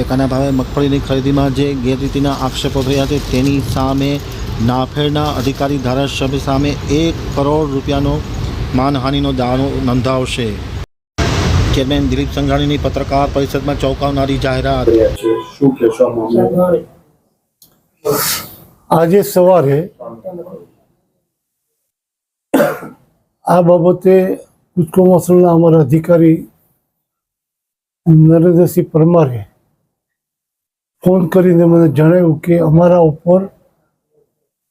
ટેકાના ભાવે મગફળીની ખરીદીમાં જે ગેરરીતિના આક્ષેપો થયા છે તેની સામે નાફેડના અધિકારી ધારાસભ્ય સામે 1 કરોડ રૂપિયાનો માનહાનિનો દાવો નોંધાવશે। ચેરમેન દિલીપ સંઘાણીની પત્રકાર પરિષદમાં ચોંકાવનારી જાહેરાત। આજે સવારે આ બાબતે કુચકો મસલના અમારા અધિકારી નરેન્દ્રસિંહ પરમારે ફોન કરીને મને જણાવ્યું કે અમારા ઉપર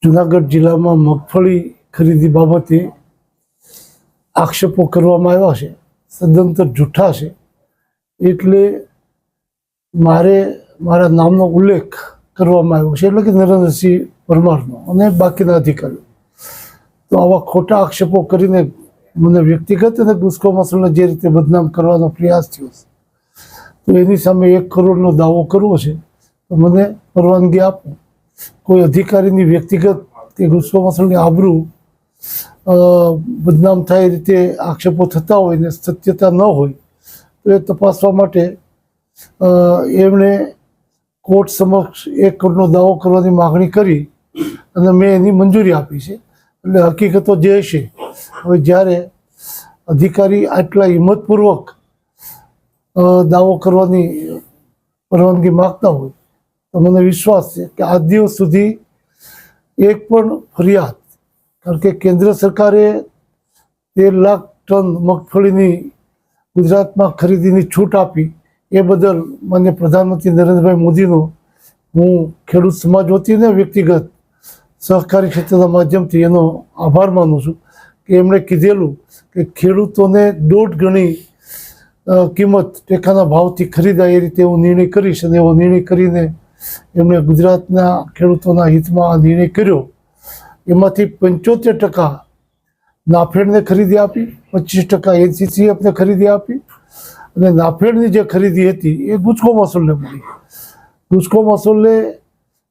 જુનાગઢ જિલ્લામાં મગફળી ખરીદી બાબતે આક્ષેપો કરવામાં આવ્યા છે, સદંતર જૂઠા છે, એટલે મારે મારા નામનો ઉલ્લેખ કરવામાં આવ્યો છે, એટલે કે નરેન્દ્રસિંહ પરમારનો અને બાકીના અધિકારીઓ। તો આવા ખોટા આક્ષેપો કરીને મને વ્યક્તિગત અને કુચકો મસલને જે રીતે બદનામ કરવાનો પ્રયાસ થયો છે, તો એની સામે 1 કરોડનો દાવો કરવો છે તો મને પરવાનગી આપો। કોઈ અધિકારીની વ્યક્તિગત કે કુચકો મસલની આબરૂ બદનામ થાય એ રીતે આક્ષેપો થતા હોય ને સત્યતા ન હોય તો એ તપાસવા માટે એમણે કોર્ટ સમક્ષ 1 કરોડનો દાવો કરવાની માગણી કરી અને મેં એની મંજૂરી આપી છે। એટલે હકીકતો જે હશે, હવે જ્યારે અધિકારી આટલા હિંમતપૂર્વક દાવો કરવાની પરવાનગી માગતા હોય તો મને વિશ્વાસ છે કે આજ દિવસ સુધી એક પણ ફરિયાદ, કારણ કે કેન્દ્ર સરકારે 13 લાખ ટન મગફળીની ગુજરાતમાં ખરીદીની છૂટ આપી એ બદલ માન્ય પ્રધાનમંત્રી નરેન્દ્રભાઈ મોદીનો હું ખેડૂત સમાજ વતીને વ્યક્તિગત સહકારી ક્ષેત્રના માધ્યમથી એનો આભાર માનું છું કે એમણે કીધેલું કે ખેડૂતોને 1.5 ગણી કિંમત ટેકાના ભાવથી ખરીદાય એ રીતે હું નિર્ણય કરીશ, અને એવો નિર્ણય કરીને એમણે ગુજરાતના ખેડૂતોના હિતમાં આ નિર્ણય કર્યો। એમાંથી 75% નાફેડને ખરીદી આપી, 25% NCCFને ખરીદી આપી, અને નાફેડની જે ખરીદી હતી એ ગુજકો મસૂલને મળી। ગુજકો મસૂલને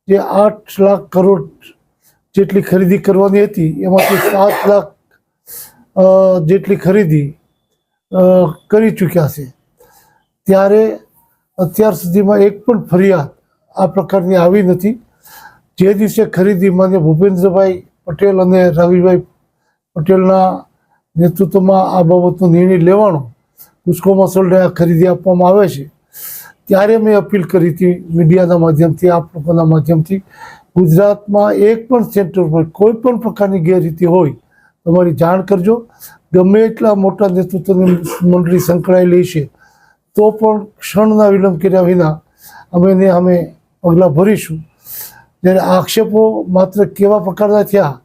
જે 8 લાખ કરોડ જેટલી ખરીદી કરવાની હતી એમાંથી 7 લાખ જેટલી ખરીદી કરી ચૂક્યા છે। ત્યારે અત્યાર સુધીમાં એક પણ ફરિયાદ આ પ્રકારની આવી નથી। જે દિવસે ખરીદી માન્ય ભૂપેન્દ્રભાઈ પટેલ અને રવિભાઈ પટેલના નેતૃત્વમાં આ બાબતનો નિર્ણય લેવાનો, કુચકો મસૂલને આ ખરીદી આપવામાં આવે છે, ત્યારે મેં અપીલ કરી હતી મીડિયાના માધ્યમથી, આપ લોકોના માધ્યમથી, ગુજરાતમાં એક પણ સેન્ટર પર કોઈ પણ પ્રકારની ગેરરીતિ હોય તમારી જાણ કરજો। ગમે એટલા મોટા નેતૃત્વની મંડળી સંકળાયેલી છે તો પણ ક્ષણના વિલંબ કર્યા વિના અમે પગલાં ભરીશું। જ્યારે આક્ષેપો માત્ર કેવા પ્રકારના થયા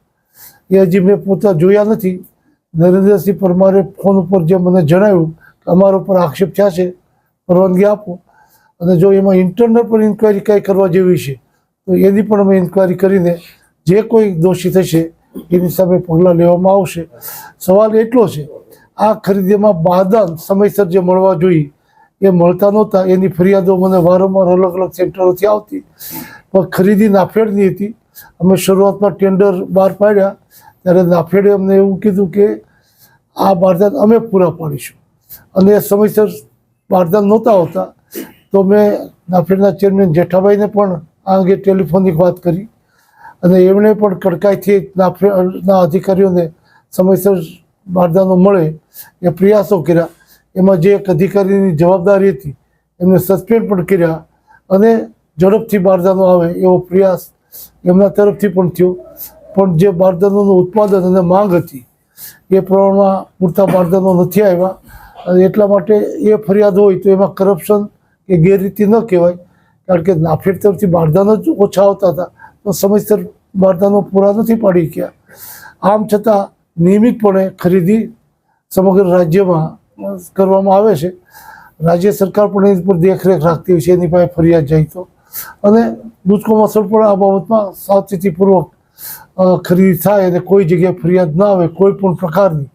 એ હજી મેં પોતા જોયા નથી। નરેન્દ્રસિંહ પરમારે ફોન ઉપર જે મને જણાવ્યું કે અમારા ઉપર આક્ષેપ થયા છે, પરવાનગી આપો, અને જો એમાં ઇન્ટરનલ પણ ઇન્ક્વાયરી કાંઈ કરવા જેવી છે તો એની પણ અમે ઇન્ક્વાયરી કરીને જે કોઈ દોષી થશે એની સામે પગલાં લેવામાં આવશે। સવાલ એટલો છે, આ ખરીદીમાં બારદાન સમયસર જે મળવા જોઈએ એ મળતા નહોતા, એની ફરિયાદો મને વારંવાર અલગ અલગ સેન્ટરોથી આવતી, પણ ખરીદી નાફેડની હતી। અમે શરૂઆતમાં ટેન્ડર બહાર પાડ્યા ત્યારે નાફેડે અમને એવું કીધું કે આ બારદાન અમે પૂરા પાડીશું, અને સમયસર બારદાન નહોતા આવતા તો મેં નાફેડના ચેરમેન જેઠાભાઈને પણ આ અંગે ટેલિફોનિક વાત કરી અને એમણે પણ કડકાઈથી નાફેડના અધિકારીઓને સમયસર બારદાનો મળે એ પ્રયાસો કર્યા। એમાં જે એક અધિકારીની જવાબદારી હતી એમને સસ્પેન્ડ પણ કર્યા અને ઝડપથી બારદાનો આવે એવો પ્રયાસ એમના તરફથી પણ થયો, પણ જે બારદાનોનું ઉત્પાદન અને માંગ હતી એ પ્રમાણમાં પૂરતા બારદાનો નથી આવ્યા, અને એટલા માટે એ ફરિયાદ હોય તો એમાં કરપ્શન કે ગેરરીતિ ન કહેવાય, કારણ કે નાફેડ તરફથી બારદાનો જ ઓછા આવતા હતા તો સમયસર બારદાનો પૂરા નથી પાડી ગયા। આમ છતાં નિયમિતપણે ખરીદી સમગ્ર રાજ્યમાં કરવામાં આવે છે। રાજ્ય સરકાર પણ એની પર દેખરેખ રાખતી હોય છે એની પાસે ફરિયાદ જાય તો, અને ગુજકો મસૂલ પણ આ બાબતમાં સાવચેતીપૂર્વક ખરીદી થાય અને કોઈ જગ્યાએ ફરિયાદ ના આવે કોઈ પણ પ્રકારની,